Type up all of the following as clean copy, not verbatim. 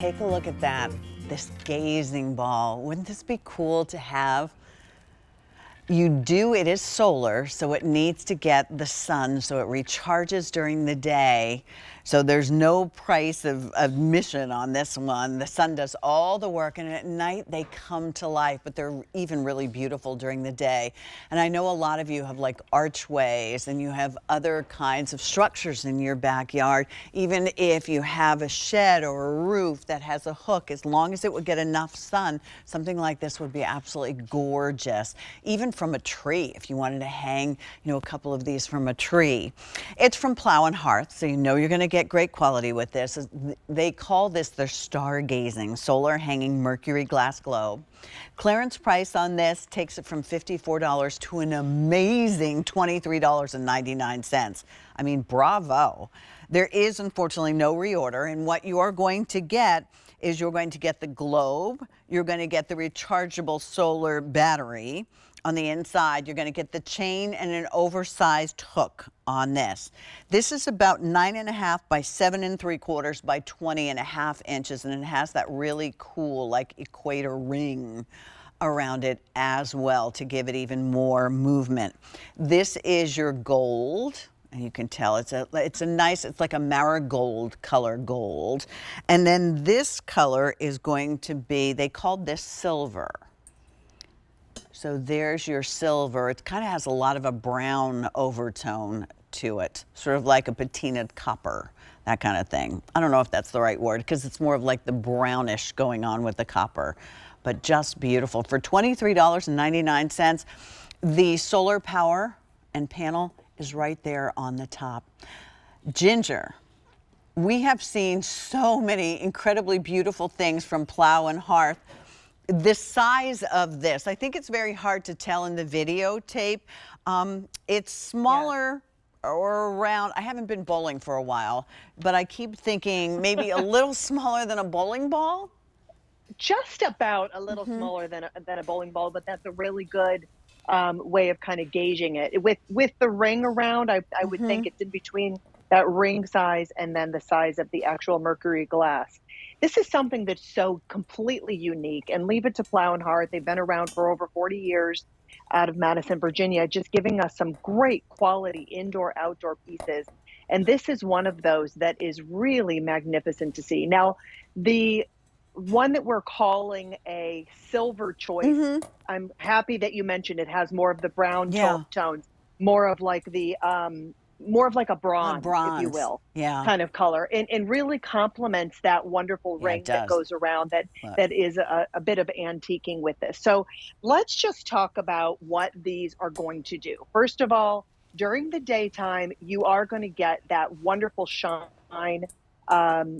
Take a look at that, this gazing ball. Wouldn't this be cool to have? It is solar, so it needs to get the sun, so it recharges during the day. So there's no price of admission on this one. The sun does all the work, and at night they come to life, but they're even really beautiful during the day. And I know a lot of you have like archways, and you have other kinds of structures in your backyard. Even if you have a shed or a roof that has a hook, as long as it would get enough sun, something like this would be absolutely gorgeous. Even from a tree, if you wanted to hang, a couple of these from a tree. It's from Plow Hearth, so you're going to get great quality with this. They call this their Stargazing solar hanging Mercury glass globe. Clearance price on this takes it from $54 to an amazing $23.99. I mean, bravo. There is unfortunately no reorder, and what you are going to get is you're going to get the globe, you're going to get the rechargeable solar battery. On the inside, you're going to get the chain and an oversized hook on this. This is about 9.5 by 7 3/4 by 20.5 inches, and it has that really cool like equator ring around it as well to give it even more movement. This is your gold. And you can tell it's like a marigold color gold. And then this color is going to be, they called this silver. So there's your silver. It kind of has a lot of a brown overtone to it, sort of like a patinaed copper, that kind of thing. I don't know if that's the right word because it's more of like the brownish going on with the copper, but just beautiful. For $23.99, the solar power and panel is right there on the top. Ginger. We have seen so many incredibly beautiful things from Plow Hearth. The size of this, I think it's very hard to tell in the videotape. It's smaller or around, I haven't been bowling for a while, but I keep thinking maybe a little smaller than a bowling ball. Just about a little smaller than a bowling ball, but that's a really good way of kind of gauging it. With the ring around, I would think it's in between that ring size and then the size of the actual Mercury glass. This is something that's so completely unique, and leave it to Plow Hearth. They've been around for over 40 years out of Madison, Virginia, just giving us some great quality indoor-outdoor pieces. And this is one of those that is really magnificent to see. Now, the one that we're calling a silver choice, I'm happy that you mentioned it has more of the brown tones, more of like the more of like a bronze, if you will, kind of color, and really complements that wonderful ring that goes around that is a bit of antiquing with this. So let's just talk about what these are going to do. First of all, during the daytime, you are going to get that wonderful shine.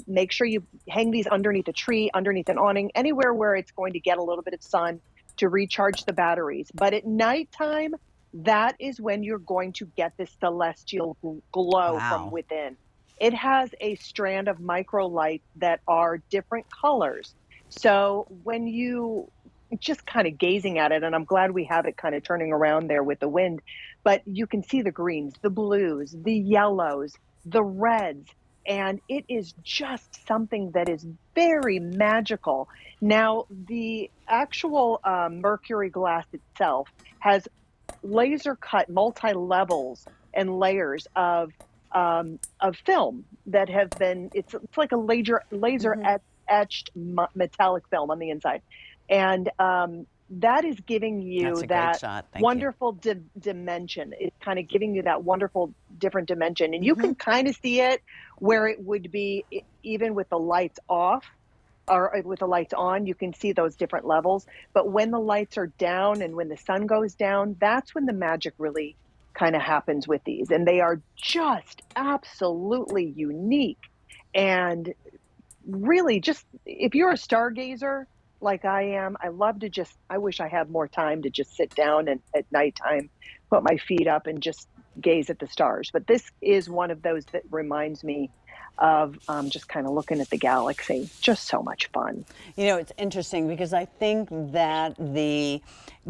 Make sure you hang these underneath a tree, underneath an awning, anywhere where it's going to get a little bit of sun to recharge the batteries. But at nighttime, that is when you're going to get this celestial glow from within. It has a strand of micro lights that are different colors. So when you just kind of gazing at it, and I'm glad we have it kind of turning around there with the wind, but you can see the greens, the blues, the yellows, the reds, and it is just something that is very magical. Now, the actual Mercury glass itself has laser cut multi-levels and layers of film that have been, it's like a laser etched metallic film on the inside. And that is giving you that wonderful dimension. It's kind of giving you that wonderful different dimension. And you can kind of see it where it would be even with the lights off or with the lights on, you can see those different levels. But when the lights are down and when the sun goes down, that's when the magic really kind of happens with these. And they are just absolutely unique. And really just, if you're a stargazer like I am, I love to I wish I had more time to just sit down and at nighttime, put my feet up and just gaze at the stars. But this is one of those that reminds me of just kind of looking at the galaxy. Just so much fun. It's interesting because I think that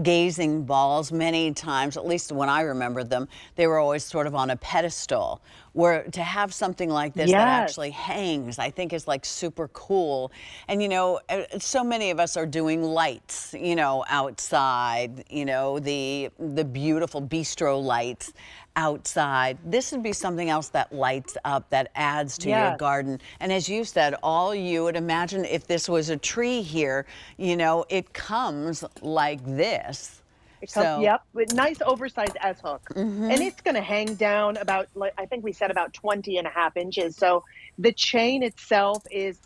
gazing balls many times, at least when I remember them, they were always sort of on a pedestal. Where to have something like this that Yes. actually hangs, I think is like super cool. And you know, so many of us are doing lights, you know, outside, you know, the beautiful bistro lights outside. This would be something else that lights up, that adds to your Yes. garden. And as you said, all you would imagine if this was a tree here, you know, it comes like this. It comes, So, yep, with nice oversized S hook. And it's going to hang down about, like, I think we said about 20.5 inches. So the chain itself is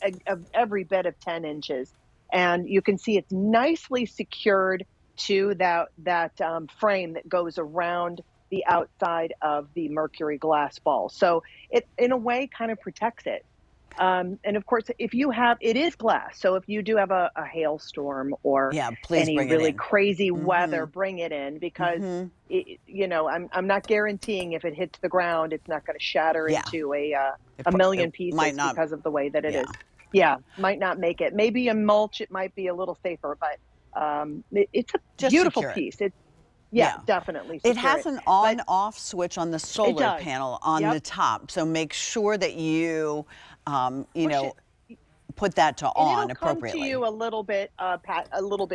every bit of 10 inches. And you can see it's nicely secured to that frame that goes around the outside of the Mercury glass ball. So it, in a way, kind of protects it. And of course, if you have, it is glass. So if you do have a hailstorm or yeah, please any bring it really in. crazy weather, bring it in, because you know, I'm not guaranteeing if it hits the ground, it's not going to shatter Yeah. into a It million might pieces not. because of the way that it Yeah. is. Yeah, might not make it. Maybe a mulch, it might be a little safer, but it's a Just beautiful secure it. piece. It's, yeah, Yeah. definitely It secure has it. an But on-off switch on the it solar does. panel on the Yep. top. So make sure that you, you Push know, it. put that to And it'll on come to appropriately. you a little bit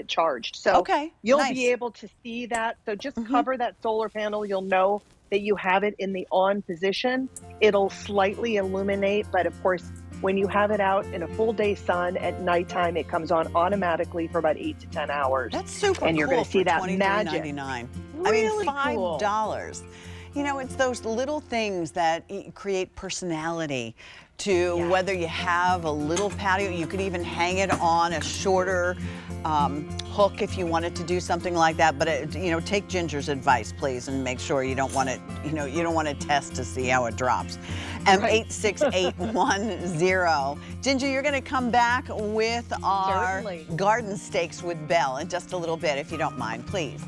charged. So Okay, you'll be nice. able to see that. So just cover that solar panel. You'll know that you have it in the on position. It'll slightly illuminate, but of course, when you have it out in a full day sun at nighttime, it comes on automatically for about 8 to 10 hours. That's super And you're going cool to for see that magic. $23.99. I mean, Really cool. $5. You know, it's those little things that create personality to Yeah. whether you have a little patio. You could even hang it on a shorter hook if you wanted to do something like that. But, you know, take Ginger's advice, please, and make sure you don't want it, you know, you don't want to test to see how it drops. Right. M86810. Ginger, you're going to come back with our Certainly. garden stakes with Belle in just a little bit, if you don't mind, please.